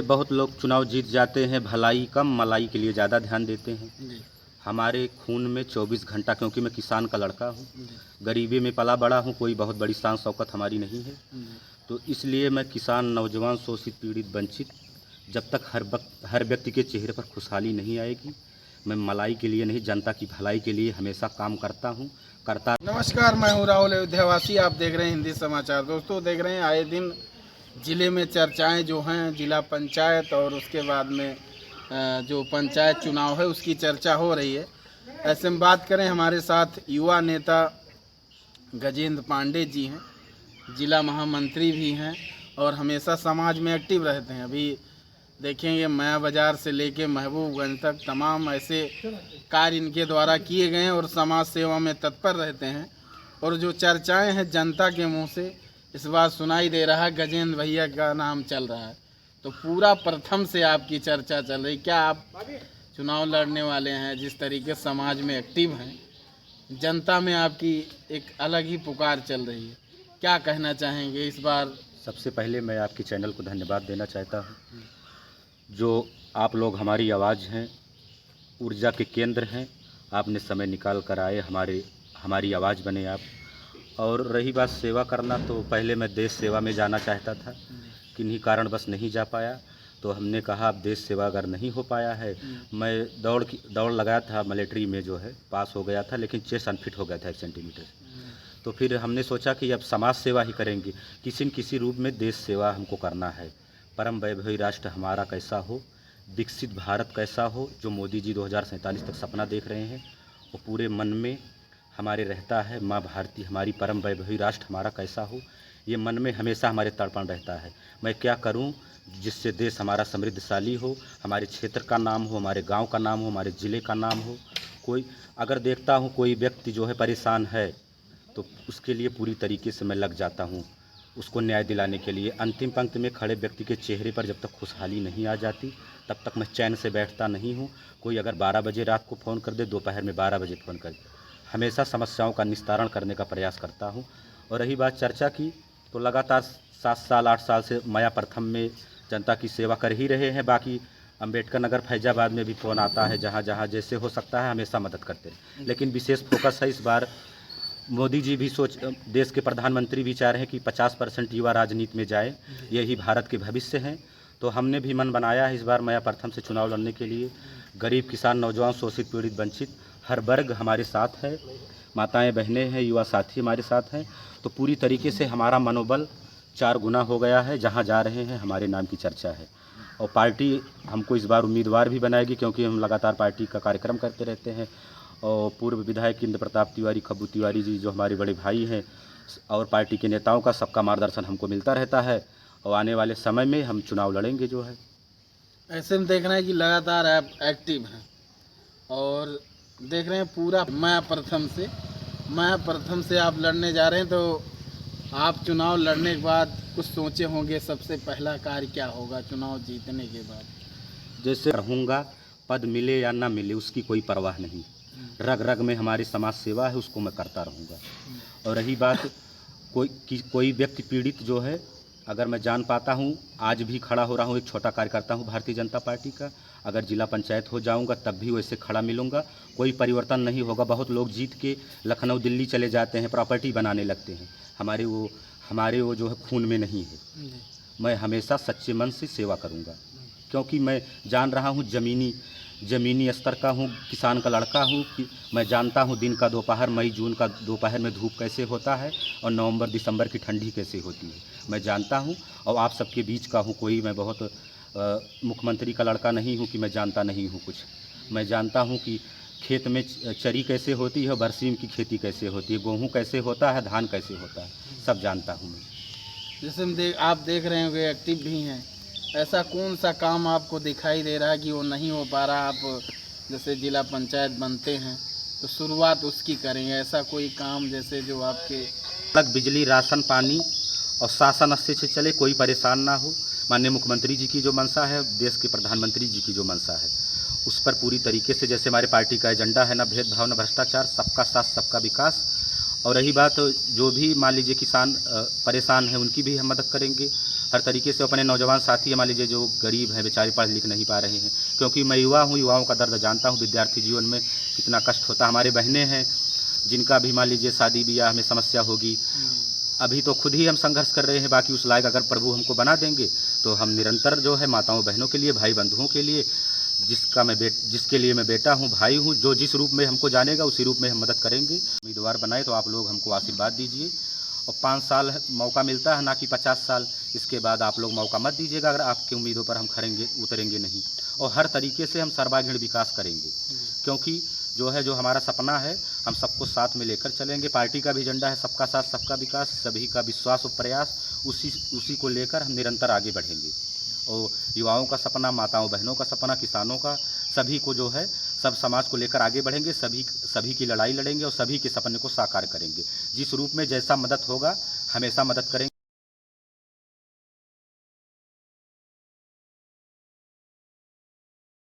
बहुत लोग चुनाव जीत जाते हैं, भलाई कम मलाई के लिए ज़्यादा ध्यान देते हैं। जी। हमारे खून में 24 घंटा, क्योंकि मैं किसान का लड़का हूँ, जी। गरीबी में पला बड़ा हूँ, कोई बहुत बड़ी शान शौकत हमारी नहीं है। जी। तो इसलिए मैं किसान, नौजवान, शोषित, पीड़ित, वंचित, जब तक हर व्यक्ति के चेहरे पर खुशहाली नहीं आएगी, मैं मलाई के लिए नहीं, जनता की भलाई के लिए हमेशा काम करता हूँ। नमस्कार, मैं हूँ राहुल अयोध्यावासी। आप देख रहे हैं हिंदी समाचार। दोस्तों, देख रहे हैं आए दिन ज़िले में चर्चाएं जो हैं, जिला पंचायत और उसके बाद में जो पंचायत चुनाव है उसकी चर्चा हो रही है। ऐसे में बात करें, हमारे साथ युवा नेता गजेंद्र पांडे जी हैं, जिला महामंत्री भी हैं और हमेशा समाज में एक्टिव रहते हैं। अभी देखेंगे माया बाज़ार से लेके महबूबगंज तक तमाम ऐसे कार्य इनके द्वारा किए गए हैं और समाज सेवा में तत्पर रहते हैं। और जो चर्चाएं हैं जनता के मुंह से इस बार सुनाई दे रहा है, गजेंद्र भैया का नाम चल रहा है। तो पूरा प्रथम से आपकी चर्चा चल रही, क्या आप चुनाव लड़ने वाले हैं? जिस तरीके समाज में एक्टिव हैं, जनता में आपकी एक अलग ही पुकार चल रही है, क्या कहना चाहेंगे इस बार? सबसे पहले मैं आपके चैनल को धन्यवाद देना चाहता हूँ। जो आप लोग हमारी आवाज़ हैं, ऊर्जा के केंद्र हैं, आपने समय निकाल कर आए, हमारी आवाज़ बने आप। और रही बात सेवा करना, तो पहले मैं देश सेवा में जाना चाहता था, किन्हीं कारण बस नहीं जा पाया। तो हमने कहा अब देश सेवा अगर नहीं हो पाया है, मैं दौड़ लगाया था मिलिट्री में, जो है पास हो गया था, लेकिन चेस्ट अनफिट हो गया था 1 सेंटीमीटर। तो फिर हमने सोचा कि अब समाज सेवा ही करेंगे, किसी न किसी रूप में देश सेवा हमको करना है। परम वैभवी राष्ट्र हमारा कैसा हो, विकसित भारत कैसा हो, जो मोदी जी 2047 तक सपना देख रहे हैं, वो पूरे मन में हमारे रहता है। माँ भारती, हमारी परम वैभवी राष्ट्र हमारा कैसा हो, ये मन में हमेशा हमारे तड़पण रहता है। मैं क्या करूं जिससे देश हमारा समृद्धशाली हो, हमारे क्षेत्र का नाम हो, हमारे गांव का नाम हो, हमारे ज़िले का नाम हो। कोई अगर देखता हूं कोई व्यक्ति जो है परेशान है, तो उसके लिए पूरी तरीके से मैं लग जाता हूं, उसको न्याय दिलाने के लिए। अंतिम पंक्ति में खड़े व्यक्ति के चेहरे पर जब तक खुशहाली नहीं आ जाती, तब तक मैं चैन से बैठता नहीं हूँ। कोई अगर 12 बजे रात को फ़ोन कर दे, दोपहर में 12 बजे फ़ोन कर दे, हमेशा समस्याओं का निस्तारण करने का प्रयास करता हूँ। और रही बात चर्चा की, तो लगातार 7 साल 8 साल से माया प्रथम में जनता की सेवा कर ही रहे हैं। बाकी अम्बेडकर नगर, फैजाबाद में भी फ़ोन आता है, जहाँ जहाँ जैसे हो सकता है हमेशा मदद करते हैं। लेकिन विशेष फोकस है इस बार, मोदी जी भी देश के प्रधानमंत्री भी चाह रहे हैं कि 50% युवा राजनीति में जाए, यही भारत के भविष्य हैं। तो हमने भी मन बनाया है इस बार माया प्रथम से चुनाव लड़ने के लिए। गरीब, किसान, नौजवान, शोषित, पीड़ित, वंचित, हर वर्ग हमारे साथ है, माताएं, बहनें हैं, युवा साथी हमारे साथ हैं। तो पूरी तरीके से हमारा मनोबल 4 गुना हो गया है। जहां जा रहे हैं हमारे नाम की चर्चा है। और पार्टी हमको इस बार उम्मीदवार भी बनाएगी, क्योंकि हम लगातार पार्टी का कार्यक्रम करते रहते हैं। और पूर्व विधायक इंद्र प्रताप तिवारी, खब्बू तिवारी जी जो हमारे बड़े भाई हैं, और पार्टी के नेताओं का सबका मार्गदर्शन हमको मिलता रहता है। और आने वाले समय में हम चुनाव लड़ेंगे जो है। ऐसे में देख रहे हैं कि लगातार आप एक्टिव हैं और देख रहे हैं पूरा माया प्रथम से आप लड़ने जा रहे हैं। तो आप चुनाव लड़ने के बाद कुछ सोचे होंगे, सबसे पहला कार्य क्या होगा चुनाव जीतने के बाद? जैसे रहूँगा, पद मिले या ना मिले उसकी कोई परवाह नहीं, रग रग में हमारी समाज सेवा है, उसको मैं करता रहूँगा। और रही बात कोई व्यक्ति पीड़ित जो है, अगर मैं जान पाता हूँ, आज भी खड़ा हो रहा हूँ, एक छोटा कार्य करता हूँ भारतीय जनता पार्टी का। अगर जिला पंचायत हो जाऊँगा तब भी वैसे खड़ा मिलूँगा। कोई परिवर्तन नहीं होगा। बहुत लोग जीत के लखनऊ, दिल्ली चले जाते हैं, प्रॉपर्टी बनाने लगते हैं। हमारे वो जो है खून में नहीं है। मैं हमेशा सच्चे मन से सेवा करूँगा, क्योंकि मैं जान रहा हूँ ज़मीनी स्तर का हूँ, किसान का लड़का हूँ। कि मैं जानता हूँ दिन का दोपहर, मई जून का दोपहर में धूप कैसे होता है और नवंबर दिसंबर की ठंडी कैसे होती है, मैं जानता हूँ। और आप सबके बीच का हूँ, कोई मैं बहुत मुख्यमंत्री का लड़का नहीं हूँ कि मैं जानता नहीं हूँ कुछ। मैं जानता हूँ कि खेत में चरी कैसे होती है, बरसीम की खेती कैसे होती है, गेहूँ कैसे होता है, धान कैसे होता है, सब जानता हूँ मैं। जैसे आप देख रहे हैं वे एक्टिव भी हैं, ऐसा कौन सा काम आपको दिखाई दे रहा है कि वो नहीं हो पा रहा? आप जैसे जिला पंचायत बनते हैं तो शुरुआत उसकी करेंगे, ऐसा कोई काम जैसे जो आपके तक बिजली, राशन, पानी और शासन अच्छे से चले, कोई परेशान ना हो। माननीय मुख्यमंत्री जी की जो मंशा है, देश के प्रधानमंत्री जी की जो मंशा है, उस पर पूरी तरीके से, जैसे हमारे पार्टी का एजेंडा है, ना भेदभाव, ना भ्रष्टाचार, सबका साथ सबका विकास। और रही बात जो भी मान लीजिए किसान परेशान हैं उनकी भी हम मदद करेंगे हर तरीके से। अपने नौजवान साथी मान लीजिए जो गरीब हैं, बेचारे पढ़ लिख नहीं पा रहे हैं, क्योंकि मैं युवा हूँ, युवाओं का दर्द जानता हूँ। विद्यार्थी जीवन में कितना कष्ट होता है। हमारे बहनें हैं जिनका भी मान लीजिए शादी ब्याह में समस्या होगी, अभी तो खुद ही हम संघर्ष कर रहे हैं, बाकी उस लायक अगर प्रभु हमको बना देंगे तो हम निरंतर जो है माताओं बहनों के लिए, भाई बंधुओं के लिए, जिसके लिए मैं बेटा हूँ, भाई हूँ, जो जिस रूप में हमको जानेगा उसी रूप में हम मदद करेंगे। उम्मीदवार बनाए तो आप लोग हमको आशीर्वाद दीजिए। और 5 साल मौका मिलता है, ना कि 50 साल। इसके बाद आप लोग मौका मत दीजिएगा अगर आपकी उम्मीदों पर हम उतरेंगे नहीं। और हर तरीके से हम सर्वांगीण विकास करेंगे, क्योंकि जो हमारा सपना है हम सबको साथ में लेकर चलेंगे। पार्टी का भी एजेंडा है सबका साथ सबका विकास, सभी का विश्वास और प्रयास, उसी को लेकर हम निरंतर आगे बढ़ेंगे। और युवाओं का सपना, माताओं बहनों का सपना, किसानों का, सभी को जो है सब समाज को लेकर आगे बढ़ेंगे। सभी की लड़ाई लड़ेंगे और सभी के सपने को साकार करेंगे। जिस रूप में जैसा मदद होगा हमेशा मदद करेंगे।